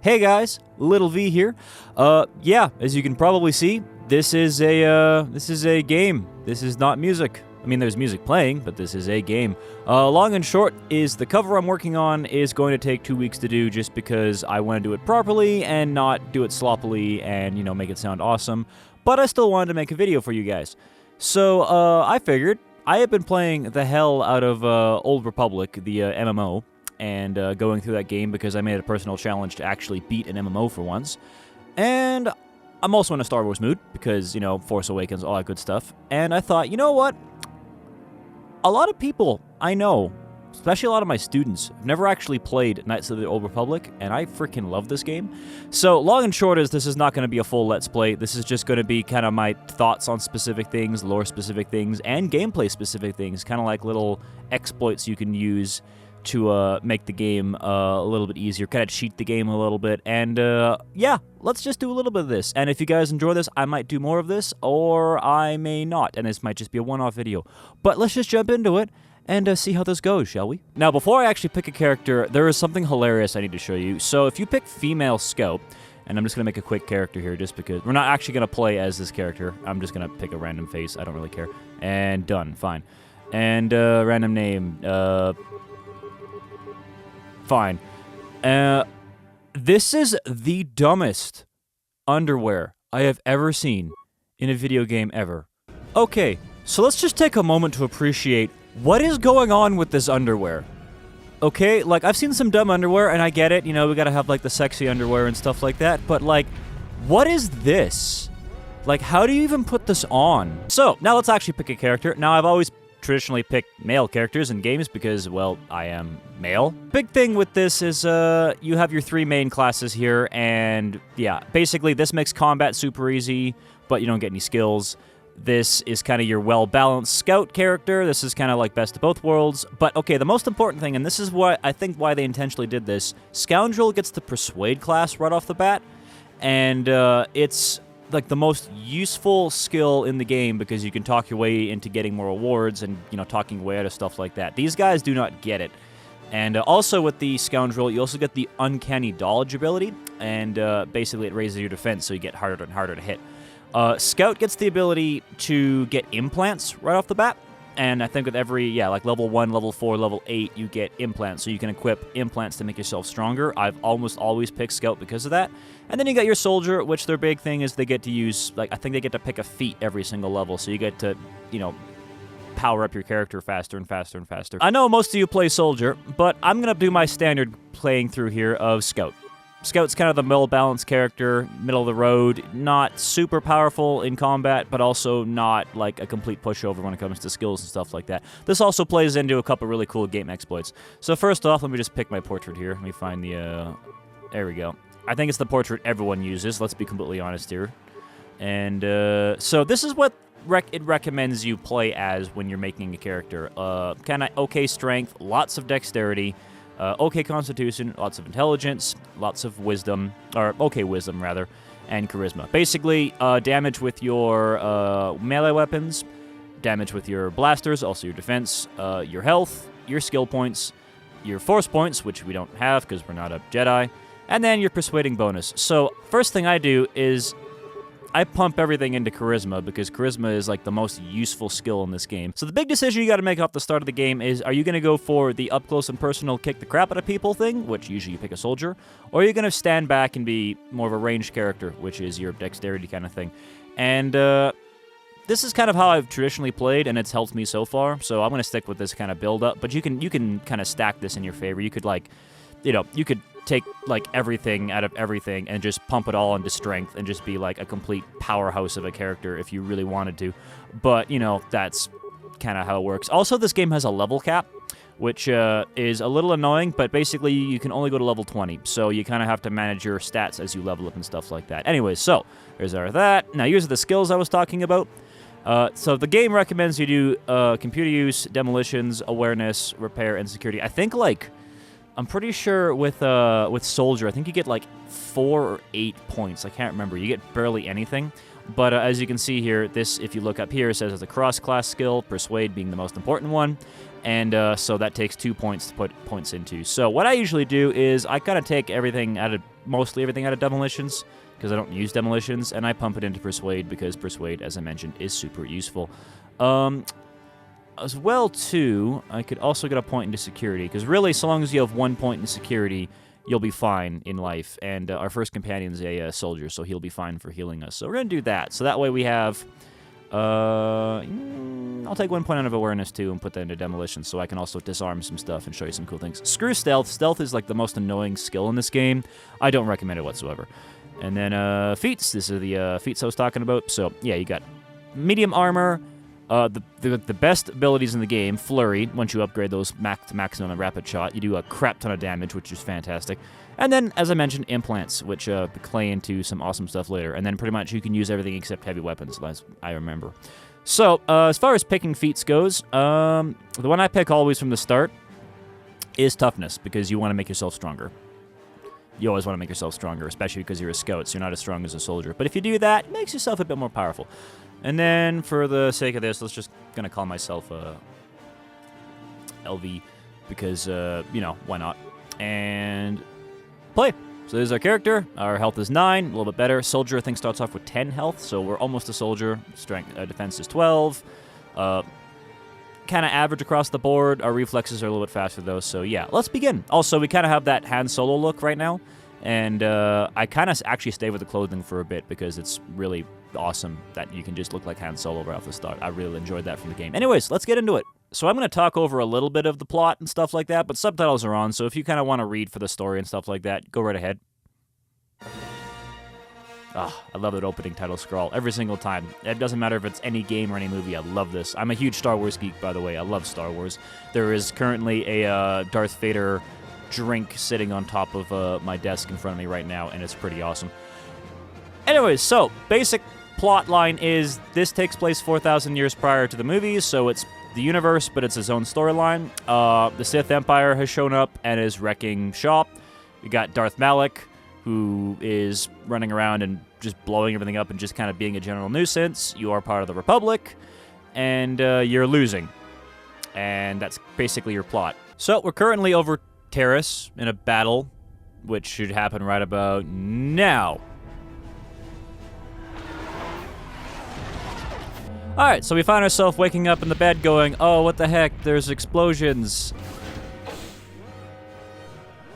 Hey guys, Little V here. Yeah, as you can probably see, this is a game. This is not music. I mean, there's music playing, but this is a game. Long and short is the cover I'm working on is going to take 2 weeks to do just because I want to do it properly and not do it sloppily and, you know, make it sound awesome. But I still wanted to make a video for you guys. So, I figured I have been playing the hell out of Old Republic, the MMO, and going through that game because I made it a personal challenge to actually beat an MMO for once. And I'm also in a Star Wars mood because, you know, Force Awakens, all that good stuff. And I thought, you know what? A lot of people I know, especially a lot of my students, have never actually played Knights of the Old Republic, and I freaking love this game. So, long and short is this is not going to be a full Let's Play. This is just going to be kind of my thoughts on specific things, lore-specific things, and gameplay-specific things, kind of like little exploits you can use to make the game a little bit easier, kind of cheat the game a little bit, and yeah, let's just do a little bit of this. And if you guys enjoy this, I might do more of this, or I may not, and this might just be a one-off video. But let's just jump into it and see how this goes, shall we? Now, before I actually pick a character, there is something hilarious I need to show you. So if you pick female Scout, and I'm just going to make a quick character here just because we're not actually going to play as this character. I'm just going to pick a random face. I don't really care. And done. Fine. And random name. Fine. This is the dumbest underwear I have ever seen in a video game ever. Okay, so let's just take a moment to appreciate what is going on with this underwear. Okay, like, I've seen some dumb underwear, and I get it, you know, we gotta have, like, the sexy underwear and stuff like that, but, like, what is this? Like, how do you even put this on? So, now let's actually pick a character. Now, I've always traditionally pick male characters in games because, well, I am male. Big thing with this is you have your 3 main classes here, and yeah, basically this makes combat super easy, but you don't get any skills. This is kind of your well-balanced scout character. This is kind of like best of both worlds. But okay, the most important thing, and this is what I think why they intentionally did this, Scoundrel gets the Persuade class right off the bat, and it's like the most useful skill in the game because you can talk your way into getting more rewards and, you know, talking your way out of stuff like that. These guys do not get it. And also with the Scoundrel, you also get the Uncanny Dodge ability, and basically it raises your defense so you get harder and harder to hit. Scout gets the ability to get implants right off the bat, and I think with every, yeah, like level 1, level 4, level 8, you get implants, so you can equip implants to make yourself stronger. I've almost always picked Scout because of that. And then you got your Soldier, which their big thing is they get to use, like, I think they get to pick a feat every single level, so you get to, you know, power up your character faster and faster and faster. I know most of you play Soldier, but I'm gonna do my standard playing through here of Scout. Scout's kind of the well-balanced character, middle of the road, not super powerful in combat, but also not like a complete pushover when it comes to skills and stuff like that. This also plays into a couple really cool game exploits. So first off, let me just pick my portrait here. Let me find the, there we go. I think it's the portrait everyone uses, let's be completely honest here. And so this is what it recommends you play as when you're making a character. Kind of okay strength, lots of dexterity, okay constitution, lots of intelligence, lots of wisdom, or okay wisdom rather, and charisma. Basically, damage with your melee weapons, damage with your blasters, also your defense, your health, your skill points, your force points, which we don't have because we're not a Jedi, and then your persuading bonus. So first thing I do is I pump everything into charisma because charisma is like the most useful skill in this game. So the big decision you got to make off the start of the game is, are you going to go for the up close and personal kick the crap out of people thing, which usually you pick a soldier, or are you going to stand back and be more of a ranged character, which is your dexterity kind of thing? And this is kind of how I've traditionally played, and it's helped me so far. So I'm going to stick with this kind of build up, but you can kind of stack this in your favor. You could, like, you know, you could take like everything out of everything and just pump it all into strength and just be like a complete powerhouse of a character if you really wanted to. But, you know, that's kind of how it works. Also, this game has a level cap, which is a little annoying, but basically you can only go to level 20, so you kind of have to manage your stats as you level up and stuff like that. Anyways, so there's that. Now, here's the skills I was talking about. So the game recommends you do computer use, demolitions, awareness, repair, and security. I think, like, I'm pretty sure with Soldier, I think you get like 4 or 8 points. I can't remember. You get barely anything. But as you can see here, this, if you look up here, it says it's a cross-class skill, Persuade being the most important one. And so that takes 2 points to put points into. So what I usually do is I kind of take everything out of mostly everything out of demolitions, because I don't use demolitions, and I pump it into persuade, because persuade, as I mentioned, is super useful. As well, too, I could also get a point into security, because really, so long as you have 1 point in security, you'll be fine in life. And our first companion's a soldier, so he'll be fine for healing us. So we're going to do that. So that way we have... I'll take 1 point out of awareness, too, and put that into demolition, so I can also disarm some stuff and show you some cool things. Screw stealth. Stealth is, like, the most annoying skill in this game. I don't recommend it whatsoever. And then, feats. These are the feats I was talking about. So, yeah, you got medium armor... The best abilities in the game, Flurry, once you upgrade those to maximum and Rapid Shot, you do a crap ton of damage, which is fantastic. And then, as I mentioned, Implants, which play into some awesome stuff later. And then pretty much you can use everything except heavy weapons, as I remember. So, as far as picking feats goes, the one I pick always from the start is Toughness, because you want to make yourself stronger. You always want to make yourself stronger, especially because you're a scout, so you're not as strong as a soldier. But if you do that, it makes yourself a bit more powerful. And then, for the sake of this, let's just gonna call myself LV, because, you know, why not? And play. So there's our character. Our health is 9, a little bit better. Soldier, I think, starts off with 10 health, so we're almost a soldier. Strength, defense is 12. Kind of average across the board. Our reflexes are a little bit faster, though, so yeah. Let's begin. Also, we kind of have that Han Solo look right now, and I kind of actually stay with the clothing for a bit, because it's really awesome that you can just look like Han Solo right off the start. I really enjoyed that from the game. Anyways, let's get into it. So I'm going to talk over a little bit of the plot and stuff like that, but subtitles are on, so if you kind of want to read for the story and stuff like that, go right ahead. Ah, I love that opening title scroll every single time. It doesn't matter if it's any game or any movie, I love this. I'm a huge Star Wars geek, by the way. I love Star Wars. There is currently a Darth Vader drink sitting on top of my desk in front of me right now, and it's pretty awesome. Anyways, so, basic plot line is this takes place 4,000 years prior to the movies, so it's the universe, but it's its own storyline. The Sith Empire has shown up and is wrecking shop. We got Darth Malak, who is running around and just blowing everything up and just kind of being a general nuisance. You are part of the Republic, and you're losing. And that's basically your plot. So, we're currently over Terrace in a battle, which should happen right about now. Alright, so we find ourselves waking up in the bed going, oh, what the heck, there's explosions.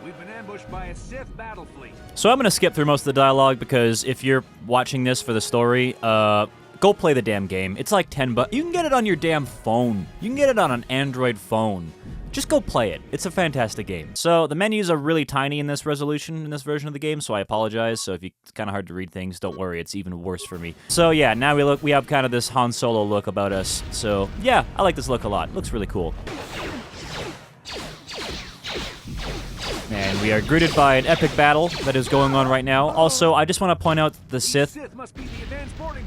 We've been ambushed by a Sith battle fleet. So I'm going to skip through most of the dialogue, because if you're watching this for the story, go play the damn game. It's like $10. You can get it on your damn phone. You can get it on an Android phone. Just go play it. It's a fantastic game. So the menus are really tiny in this resolution, in this version of the game, so I apologize. So if it's kind of hard to read things, don't worry, it's even worse for me. So yeah, now we have kind of this Han Solo look about us. So yeah, I like this look a lot. It looks really cool. And we are greeted by an epic battle that is going on right now. Also, I just want to point out the Sith...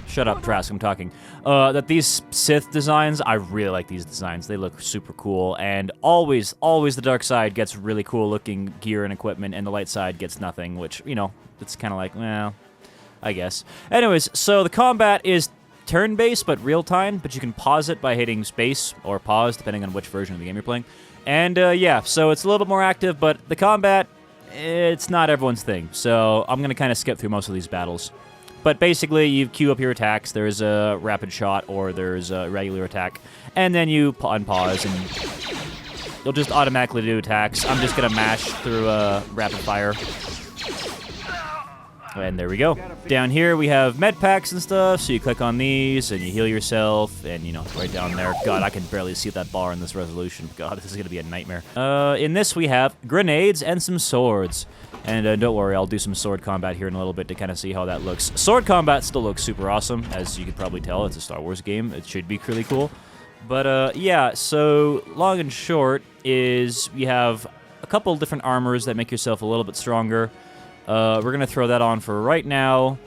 Shut up, Trask, I'm talking. That these Sith designs, I really like these designs. They look super cool, and always the dark side gets really cool looking gear and equipment, and the light side gets nothing, which, you know, it's kind of like, well, I guess. Anyways, so the combat is turn-based, but real-time, but you can pause it by hitting space or pause, depending on which version of the game you're playing. And, yeah, so it's a little bit more active, but the combat, it's not everyone's thing. So I'm going to kind of skip through most of these battles. But basically, you queue up your attacks. There's a rapid shot or there's a regular attack. And then you unpause, and you'll just automatically do attacks. I'm just going to mash through rapid fire. And there we go. Down here, we have med packs and stuff, so you click on these, and you heal yourself, and, you know, right down there. God, I can barely see that bar in this resolution. God, this is going to be a nightmare. In this, we have grenades and some swords. And don't worry, I'll do some sword combat here in a little bit to kind of see how that looks. Sword combat still looks super awesome, as you could probably tell. It's a Star Wars game. It should be really cool. But, yeah, so long and short is you have a couple different armors that make yourself a little bit stronger. We're going to throw that on for right now.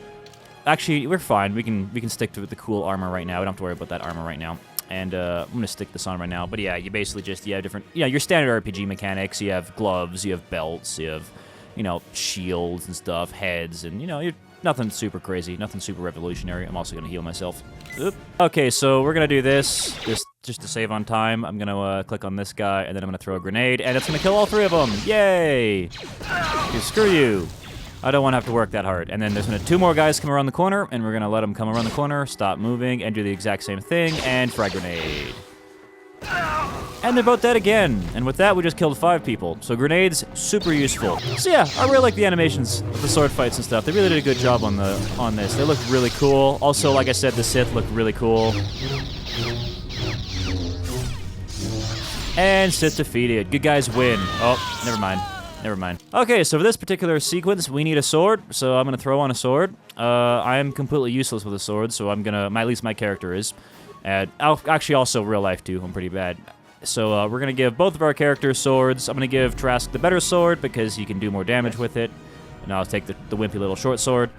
Actually, we're fine. We can stick to the cool armor right now. We don't have to worry about that armor right now. And I'm going to stick this on right now. But yeah, you basically just, you have different, you know, your standard RPG mechanics. You have gloves, you have belts, you have, you know, shields and stuff, heads, and, you know, you're nothing super crazy, nothing super revolutionary. I'm also going to heal myself. Oop. Okay, so we're going to do this just to save on time. I'm going to click on this guy, and then I'm going to throw a grenade, and it's going to kill all three of them. Yay! Screw you. I don't want to have to work that hard. And then there's gonna 2 more guys come around the corner, and we're gonna let them come around the corner, stop moving, and do the exact same thing, and frag grenade. And they're both dead again. And with that, we just killed 5 people. So grenades, super useful. So yeah, I really like the animations, the sword fights and stuff. They really did a good job on this. They look really cool. Also, like I said, the Sith look really cool. And Sith defeated. Good guys win. Oh, never mind. Never mind. Okay, so for this particular sequence, we need a sword. So I'm gonna throw on a sword. I am completely useless with a sword, so I'm gonna, at least my character is. And actually also real life too, I'm pretty bad. So we're gonna give both of our characters swords. I'm gonna give Trask the better sword because he can do more damage with it. And I'll take the wimpy little short sword.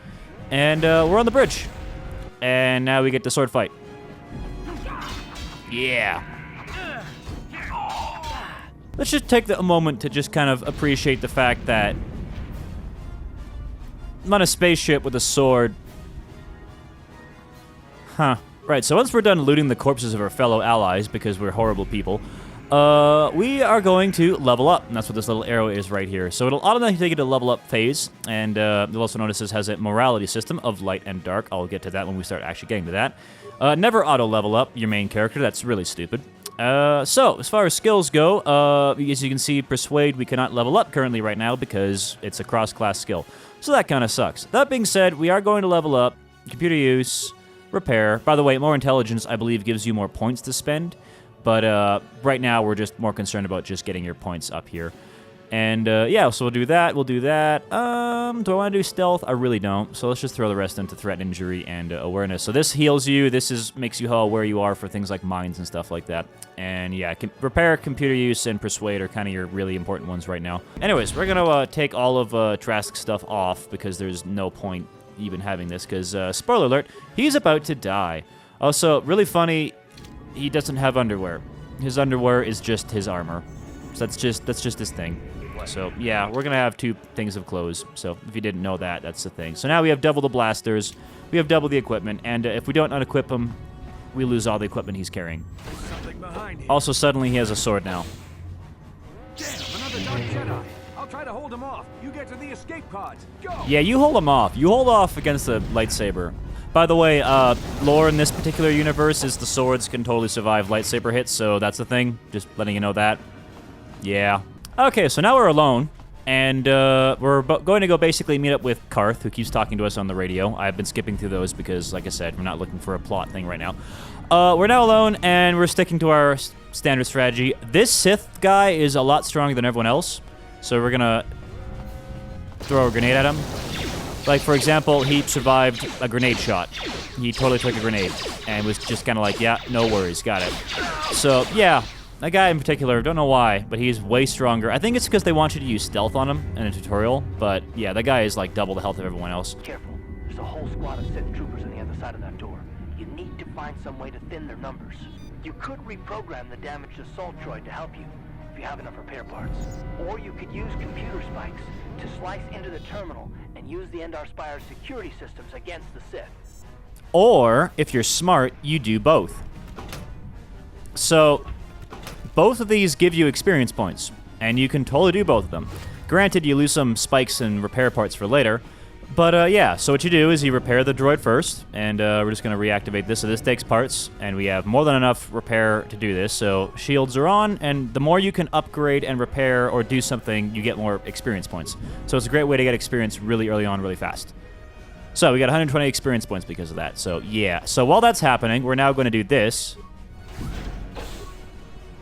And we're on the bridge. And now we get the sword fight. Yeah. Let's just take a moment to just kind of appreciate the fact that I'm on a spaceship with a sword. Huh. Right, so once we're done looting the corpses of our fellow allies, because we're horrible people, we are going to level up, and that's what this little arrow is right here. So it'll automatically take you to level up phase, and you'll also notice this has a morality system of light and dark. I'll get to that when we start actually getting to that. Never auto-level up your main character, that's really stupid. So, as far as skills go, as you can see, Persuade we cannot level up currently right now because it's a cross-class skill. So that kind of sucks. That being said, we are going to level up Computer Use, Repair. By the way, more Intelligence, I believe, gives you more points to spend. But right now, we're just more concerned about just getting your points up here. And yeah, so we'll do that. We'll do that. Do I want to do Stealth? I really don't. So let's just throw the rest into Threat, Injury, and Awareness. So this heals you. This makes you aware you are for things like mines and stuff like that. And yeah, Repair, Computer Use, and Persuade are kind of your really important ones right now. Anyways, we're going to take all of Trask's stuff off because there's no point even having this because, spoiler alert, he's about to die. Also, really funny, he doesn't have underwear. His underwear is just his armor. So that's just his thing. So yeah, we're gonna have 2 things of clothes. So if you didn't know that, that's the thing. So now we have double the blasters, we have double the equipment, and if we don't unequip him, we lose all the equipment he's carrying. Also, suddenly he has a sword now. Damn, another dark Jedi. I'll try to hold him off. You get to the escape pods. Go. Yeah, you hold him off. You hold off against the lightsaber. By the way, lore in this particular universe is the swords can totally survive lightsaber hits, so that's the thing. Just letting you know that. Yeah. Okay, so now we're alone, and we're going to go basically meet up with Karth, who keeps talking to us on the radio. I've been skipping through those because, like I said, we're not looking for a plot thing right now. We're now alone, and we're sticking to our standard strategy. This Sith guy is a lot stronger than everyone else, so we're gonna throw a grenade at him. Like, for example, he survived a grenade shot. He totally took a grenade, and was just kind of like, yeah, no worries, got it. So, yeah. That guy in particular, don't know why, but he's way stronger. I think it's because they want you to use stealth on him in a tutorial, but yeah, that guy is like double the health of everyone else. Careful. There's a whole squad of Sith troopers on the other side of that door. You need to find some way to thin their numbers. You could reprogram the damaged assault droid to help you, if you have enough repair parts. Or you could use computer spikes to slice into the terminal and use the Endar Spire's security systems against the Sith. Or, if you're smart, you do both. So, both of these give you experience points, and you can totally do both of them. Granted, you lose some spikes and repair parts for later, but yeah, so what you do is you repair the droid first, and we're just going to reactivate this, so this takes parts, and we have more than enough repair to do this, so shields are on, and the more you can upgrade and repair or do something, you get more experience points. So it's a great way to get experience really early on, really fast. So we got 120 experience points because of that, so yeah. So while that's happening, we're now going to do this.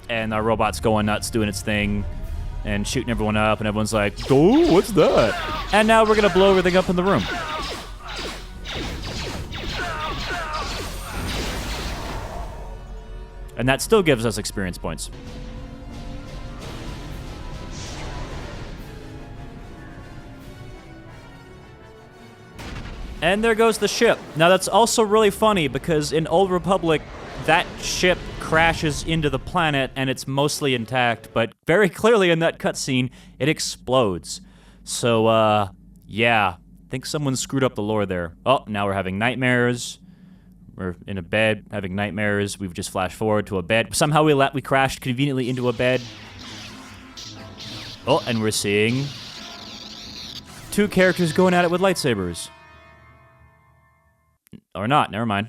And our robot's going nuts, doing its thing, and shooting everyone up, and everyone's like, oh, what's that? And now we're gonna blow everything up in the room. And that still gives us experience points. And there goes the ship. Now that's also really funny because in Old Republic, that ship crashes into the planet and it's mostly intact, but very clearly in that cutscene, it explodes. So, yeah, I think someone screwed up the lore there. Oh, now we're having nightmares. We're in a bed having nightmares. We've just flashed forward to a bed. Somehow we crashed conveniently into a bed. Oh, and we're seeing two characters going at it with lightsabers. Or not, never mind.